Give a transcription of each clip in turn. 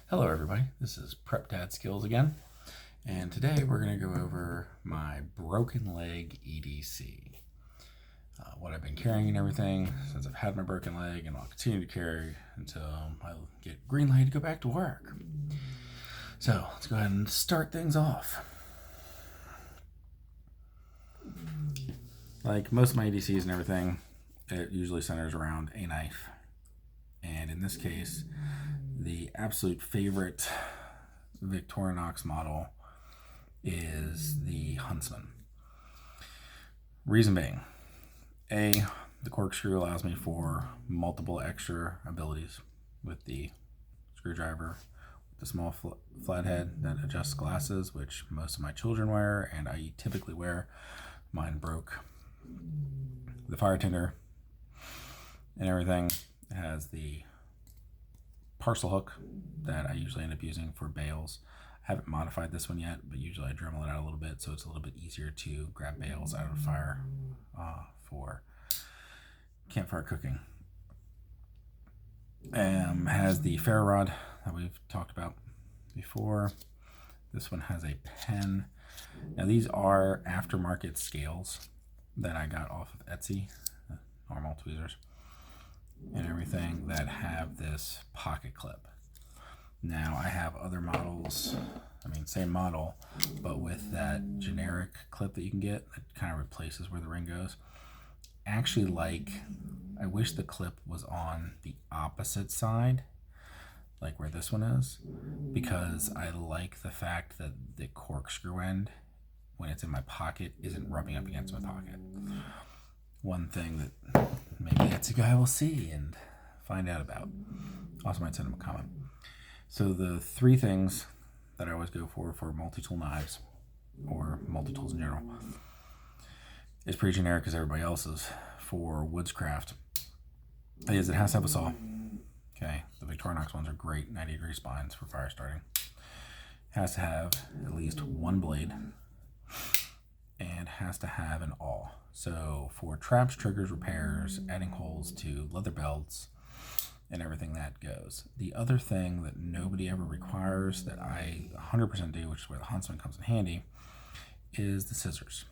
Hello everybody, this is Prep Dad Skills again, and today we're going to go over my broken leg EDC. What I've been carrying and everything since I've had my broken leg, and I'll continue to carry until I get green light to go back to work. So let's go ahead and start things off. Like most of my EDCs and everything, it usually centers around a knife, and in this case, the absolute favorite Victorinox model is the Huntsman. Reason being, the corkscrew allows me for multiple extra abilities with the screwdriver, the small flathead that adjusts glasses, which most of my children wear and I typically wear. Mine broke. The fire tinder and everything. It has the parcel hook that I usually end up using for bales. I haven't modified this one yet, but usually I Dremel it out a little bit so it's a little bit easier to grab bales out of the fire for campfire cooking. Has the ferro rod that we've talked about before. This one has a pen. Now these are aftermarket scales that I got off of Etsy, normal tweezers and everything, that have this pocket clip. Now I have other models, same model, but with that generic clip that you can get that kind of replaces where the ring goes. Actually, I wish the clip was on the opposite side, like where this one is, because I like the fact that the corkscrew end, when it's in my pocket, isn't rubbing up against my pocket. One thing that maybe Etsy guy will see and find out about. Also might send him a comment. So the three things that I always go for multi-tool knives, or multi-tools in general, is pretty generic as everybody else's. For woodscraft, is it has to have a saw. Okay, the Victorinox ones are great, 90-degree spines for fire starting. Has to have at least one blade, and has to have an awl. So for traps, triggers, repairs, adding holes to leather belts, and everything that goes. The other thing that nobody ever requires that I 100% do, which is where the Huntsman comes in handy, is the scissors.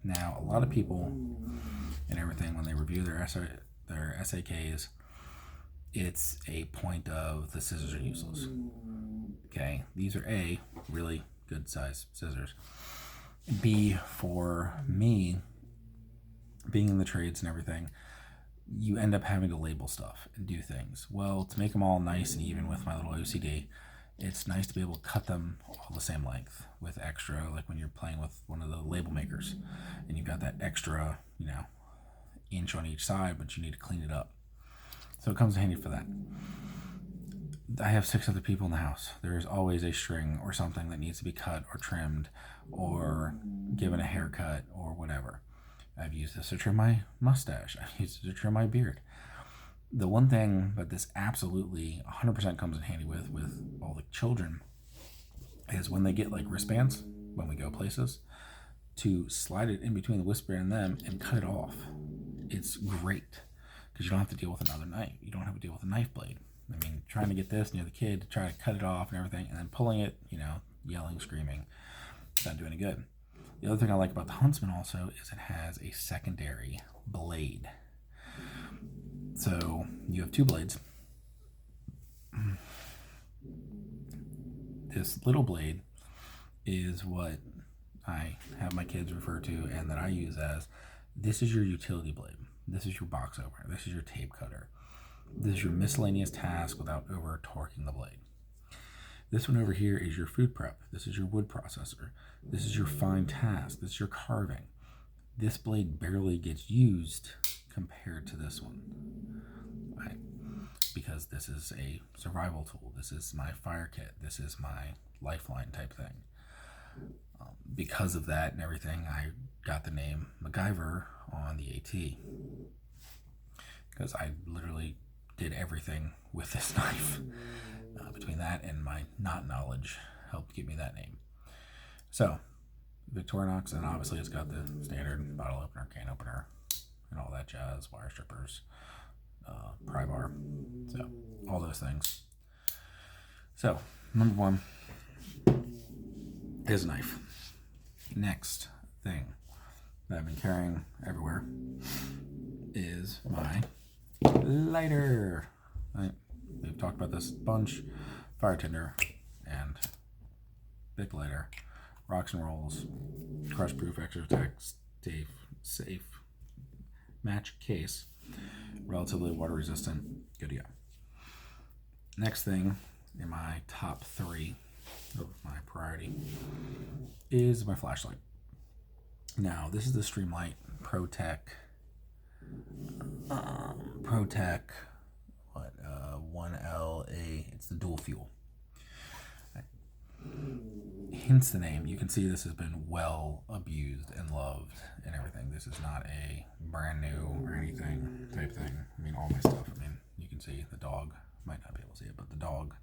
Now, a lot of people and everything, when they review their SAKs, it's a point of the scissors are useless. Okay, these are A, really good size scissors. B, for me, being in the trades and everything, you end up having to label stuff and do things. Well, to make them all nice and even with my little OCD, it's nice to be able to cut them all the same length with extra, like when you're playing with one of the label makers and you've got that extra, inch on each side, but you need to clean it up. So it comes in handy for that. I have 6 other people in the house. There is always a string or something that needs to be cut or trimmed or given a haircut or whatever. I've used this to trim my mustache. I've used it to trim my beard. The one thing that this absolutely 100% comes in handy with all the children is when they get like wristbands, when we go places, to slide it in between the wristband and them and cut it off. It's great because you don't have to deal with another knife. You don't have to deal with a knife blade. Trying to get this near the kid to try to cut it off and everything, and then pulling it, yelling, screaming, it's not doing any good. The other thing I like about the Huntsman also is it has a secondary blade. So you have 2 blades. This little blade is what I have my kids refer to and that I use as, this is your utility blade. This is your box opener. This is your tape cutter. This is your miscellaneous task without over torquing the blade. This one over here is your food prep. This is your wood processor. This is your fine task. This is your carving. This blade barely gets used compared to this one, right? Because this is a survival tool. This is my fire kit. This is my lifeline type thing. Because of that and everything, I got the name MacGyver on the AT, because I literally did everything with this knife. Between that and my not knowledge helped give me that name. So Victorinox, and obviously it's got the standard bottle opener, can opener, and all that jazz, wire strippers, pry bar, so all those things. So, number one is a knife. Next thing that I've been carrying everywhere is my lighter. Right? We've talked about this a bunch. Fire tinder and Bic lighter, rocks and rolls, crush proof, extra attack, safe, match case, relatively water resistant, good to go. Next thing in my top 3 of my priority is my flashlight. Now, this is the Streamlight ProTech 1LA. It's the dual fuel. Hence the name. You can see this has been well abused and loved and everything. This is not a brand new or anything type thing. I mean, all my stuff. I mean, you can see the dog. Might not be able to see it, but the dog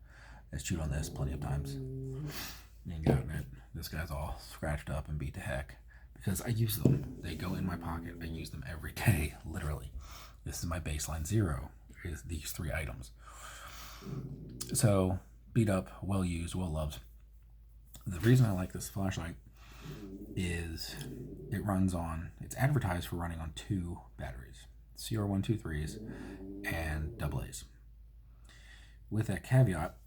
has chewed on this plenty of times and gotten it. This guy's all scratched up and beat to heck because I use them. They go in my pocket. I use them every day, literally. This is my baseline 0, is these 3 items. So, beat up, well used, well loved. The reason I like this flashlight is it's advertised for running on 2 batteries, CR123s and AA's. With that caveat,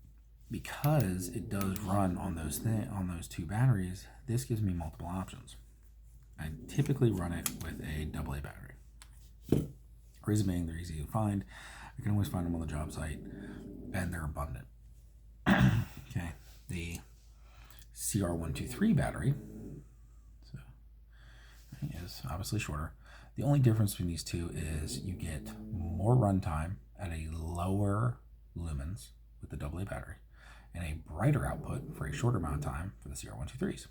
because it does run on those 2 batteries, this gives me multiple options. I typically run it with a AA battery. Reason being, they're easy to find. I can always find them on the job site, and they're abundant. Okay, the CR123 battery is obviously shorter. The only difference between these two is you get more runtime at a lower lumens with the AA battery and a brighter output for a shorter amount of time for the CR123s.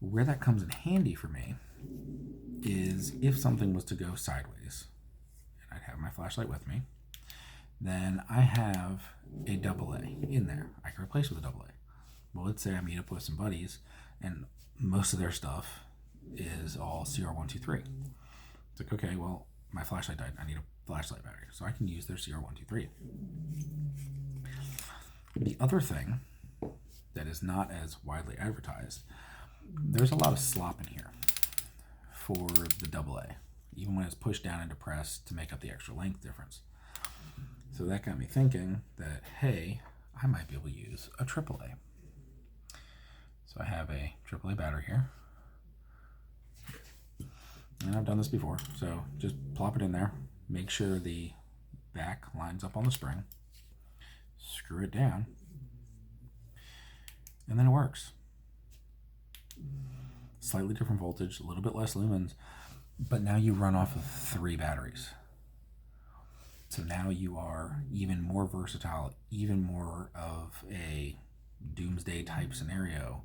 Where that comes in handy for me is if something was to go sideways and I'd have my flashlight with me, then I have a AA in there. I can replace with a AA. Well, let's say I meet up with some buddies and most of their stuff is all CR123. It's like, okay, well, my flashlight died. I need a flashlight battery. So I can use their CR123. The other thing that is not as widely advertised, there's a lot of slop in here for the AA, even when it's pushed down and depressed to make up the extra length difference. So that got me thinking that, hey, I might be able to use a AAA. So I have a AAA battery here. And I've done this before, so just plop it in there. Make sure the back lines up on the spring. Screw it down. And then it works. Slightly different voltage, a little bit less lumens, but now you run off of 3 batteries. So now you are even more versatile, even more of a doomsday type scenario,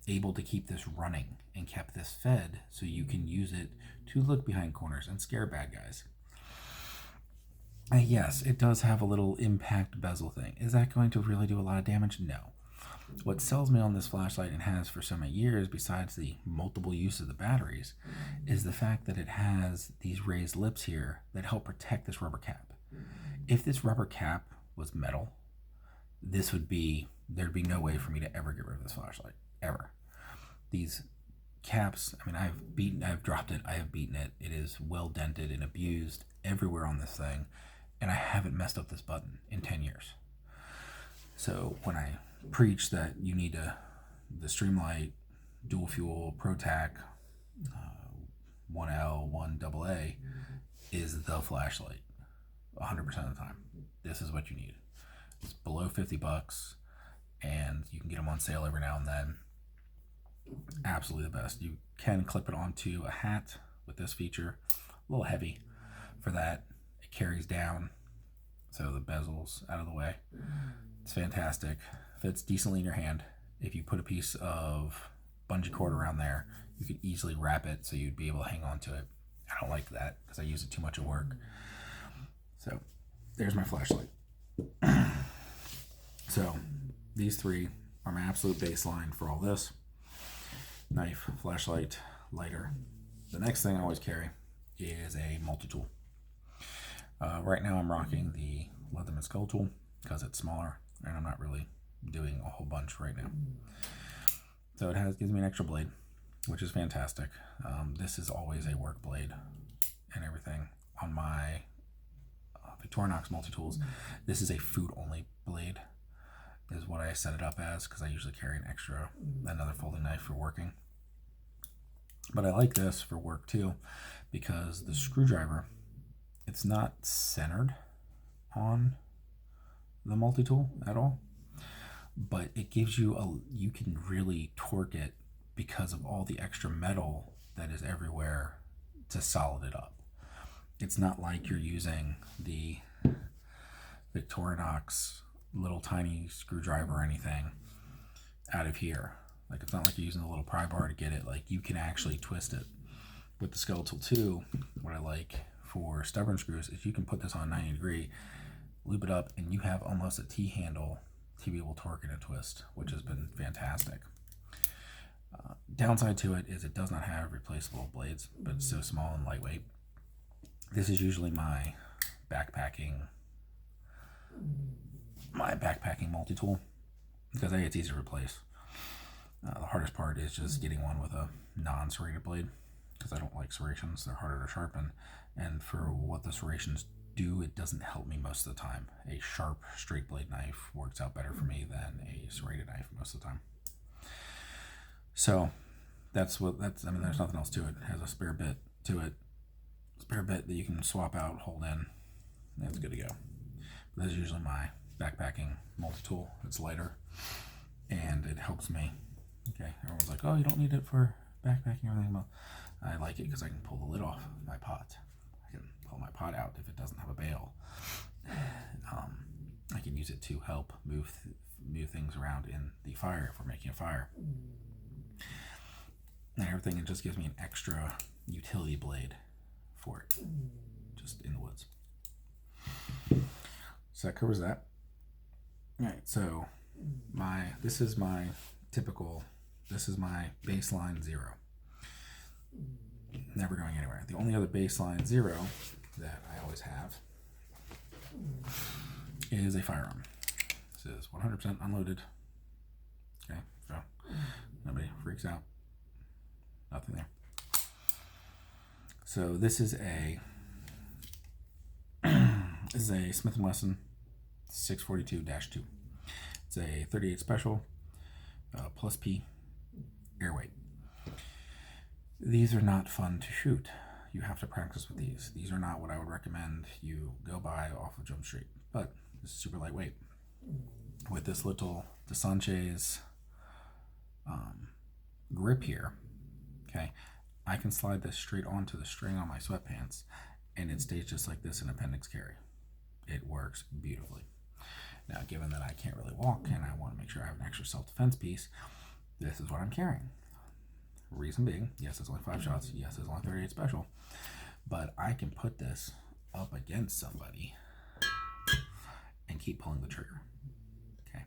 able to keep this running and kept this fed so you can use it to look behind corners and scare bad guys. Yes, it does have a little impact bezel thing. Is that going to really do a lot of damage? No. What sells me on this flashlight and has for so many years, besides the multiple use of the batteries, is the fact that it has these raised lips here that help protect this rubber cap. If this rubber cap was metal, there'd be no way for me to ever get rid of this flashlight, ever. These caps, I mean, I've dropped it, I have beaten it, it is well dented and abused everywhere on this thing, and I haven't messed up this button in 10 years. So when I preach that you need the Streamlight dual fuel ProTech 1L 1AA is the flashlight 100% of the time. This is what you need. It's below $50 and you can get them on sale every now and then. Absolutely the best. You can clip it onto a hat with this feature. A little heavy for that. It carries down so the bezel's out of the way. It's fantastic. Fits decently in your hand. If you put a piece of bungee cord around there, you could easily wrap it so you'd be able to hang on to it. I don't like that because I use it too much at work. So there's my flashlight. So these 3 are my absolute baseline for all this. Knife, flashlight, lighter. The next thing I always carry is a multi-tool. Right now I'm rocking the Leatherman Skull tool because it's smaller and I'm not really doing a whole bunch right now. So it gives me an extra blade, which is fantastic. This is always a work blade and everything. On my Victorinox multi-tools, this is a food-only blade, is what I set it up as, because I usually carry another folding knife for working. But I like this for work too, because the screwdriver, it's not centered on the multi-tool at all, but it gives you you can really torque it because of all the extra metal that is everywhere to solid it up. It's not like you're using the Victorinox little tiny screwdriver or anything out of here. Like, it's not like you're using a little pry bar to get it. Like, you can actually twist it. With the skeletal 2, what I like for stubborn screws is you can put this on 90 degree, loop it up, and you have almost a T-handle to be able to torque and twist, which has been fantastic. Downside to it is it does not have replaceable blades, but it's so small and lightweight. This is usually my backpacking multi-tool, because it's easy to replace. The hardest part is just getting one with a non-serrated blade, because I don't like serrations. They're harder to sharpen, and for what the serrations do, it doesn't help me most of the time. A sharp straight blade knife works out better for me than a serrated knife most of the time. So there's nothing else to it. It has a spare bit to it, spare bit that you can swap out, hold in, and it's good to go. But this is usually my backpacking multi-tool. It's lighter and it helps me. Okay, everyone's like, oh, you don't need it for backpacking or anything. Well, I like it because I can pull the lid off my pot. I can pull my pot out if it doesn't have a bail. I can use it to help move things around in the fire if we're making a fire. And everything, it just gives me an extra utility blade for it, just in the woods. So that covers that. All right, so this is my baseline 0. Never going anywhere. The only other baseline 0 that I always have is a firearm. This is 100% unloaded. Okay, so nobody freaks out. Nothing there. So this is a Smith & Wesson 642-2. It's a 38 special plus P airweight. These are not fun to shoot. You have to practice with these. These are not what I would recommend you go buy off of Jump Street, but this is super lightweight. With this little DeSantis grip here, okay, I can slide this straight onto the string on my sweatpants, and it stays just like this in appendix carry. It works beautifully. Now, given that I can't really walk and I want to make sure I have an extra self-defense piece, this is what I'm carrying. Reason being, yes, it's only 5 shots. Yes, it's only 38 special. But I can put this up against somebody and keep pulling the trigger. Okay.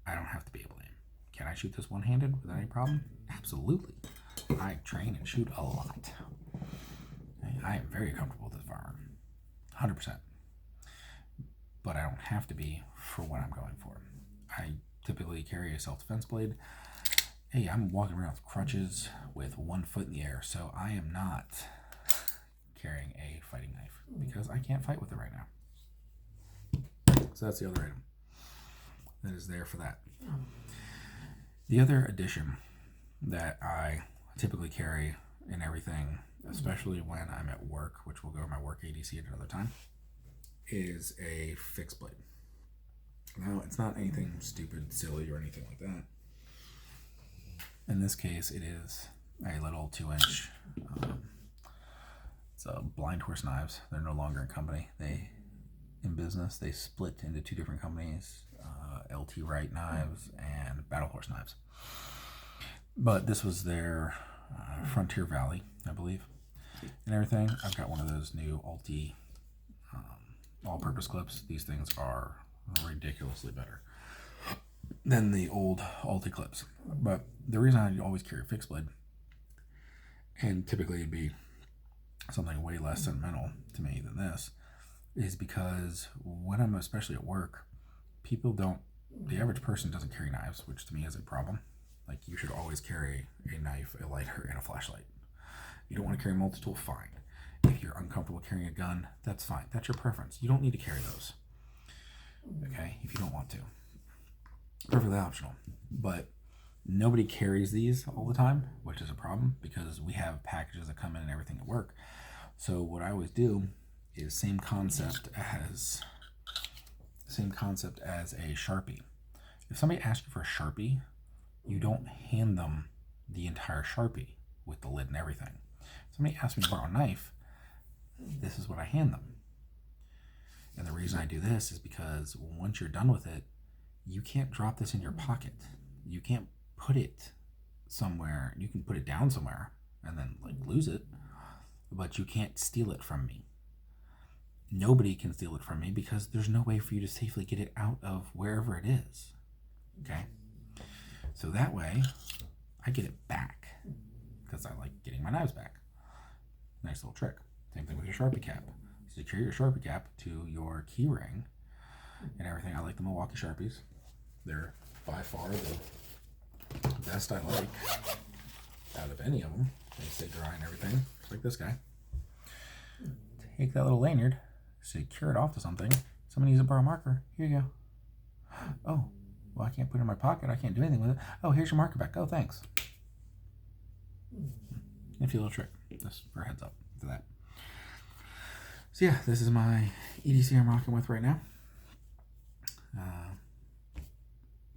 I don't have to be able to aim. Can I shoot this one-handed without any problem? Absolutely. I train and shoot a lot. Okay. I am very comfortable with this firearm. 100%. But I don't have to be for what I'm going for. I typically carry a self-defense blade. Hey, I'm walking around with crutches with 1 foot in the air, so I am not carrying a fighting knife because I can't fight with it right now. So that's the other item that is there for that. The other addition that I typically carry in everything, especially when I'm at work, which we'll go over my work EDC at another time, is a fixed blade. Now, it's not anything stupid, silly, or anything like that. In this case, it is a little 2-inch. It's a Blind Horse Knives. They're no longer in company. In business, they split into 2 different companies, LT Wright Knives and Battle Horse Knives. But this was their Frontier Valley, I believe, and everything. I've got one of those new Alti all-purpose clips. These things are ridiculously better than the old Alti clips. But the reason I always carry a fixed blade, and typically it'd be something way less sentimental to me than this, is because when I'm especially at work, the average person doesn't carry knives, which to me is a problem. Like, you should always carry a knife, a lighter, and a flashlight. You don't want to carry multi-tool, fine. If you're uncomfortable carrying a gun, that's fine. That's your preference. You don't need to carry those. Okay, if you don't want to. Perfectly optional. But nobody carries these all the time, which is a problem because we have packages that come in and everything at work. So what I always do is same concept as a Sharpie. If somebody asks you for a Sharpie, you don't hand them the entire Sharpie with the lid and everything. If somebody asks me to borrow a knife, this is what I hand them. And the reason I do this is because once you're done with it, you can't drop this in your pocket. You can't put it somewhere. You can put it down somewhere and then like lose it, but you can't steal it from me. Nobody can steal it from me because there's no way for you to safely get it out of wherever it is. Okay? So that way, I get it back because I like getting my knives back. Nice little trick. Same thing with your Sharpie cap. Secure your Sharpie cap to your key ring and everything. I like the Milwaukee Sharpies. They're by far the best I like out of any of them. They stay dry and everything, just like this guy. Take that little lanyard, secure it off to something. Somebody needs to borrow a marker. Here you go. Oh, well, I can't put it in my pocket. I can't do anything with it. Oh, here's your marker back. Oh, thanks. Nifty little trick. Just for a heads up for that. So yeah, this is my EDC I'm rocking with right now.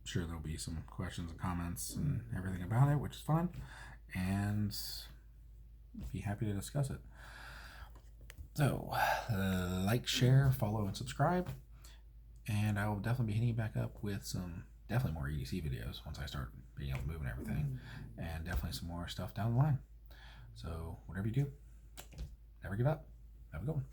Sure there'll be some questions and comments and everything about it, which is fun, and be happy to discuss it. So like, share, follow, and subscribe, and I will definitely be hitting you back up with some definitely more EDC videos once I start being able to move and everything, and definitely some more stuff down the line. So whatever you do, never give up. Have a good one.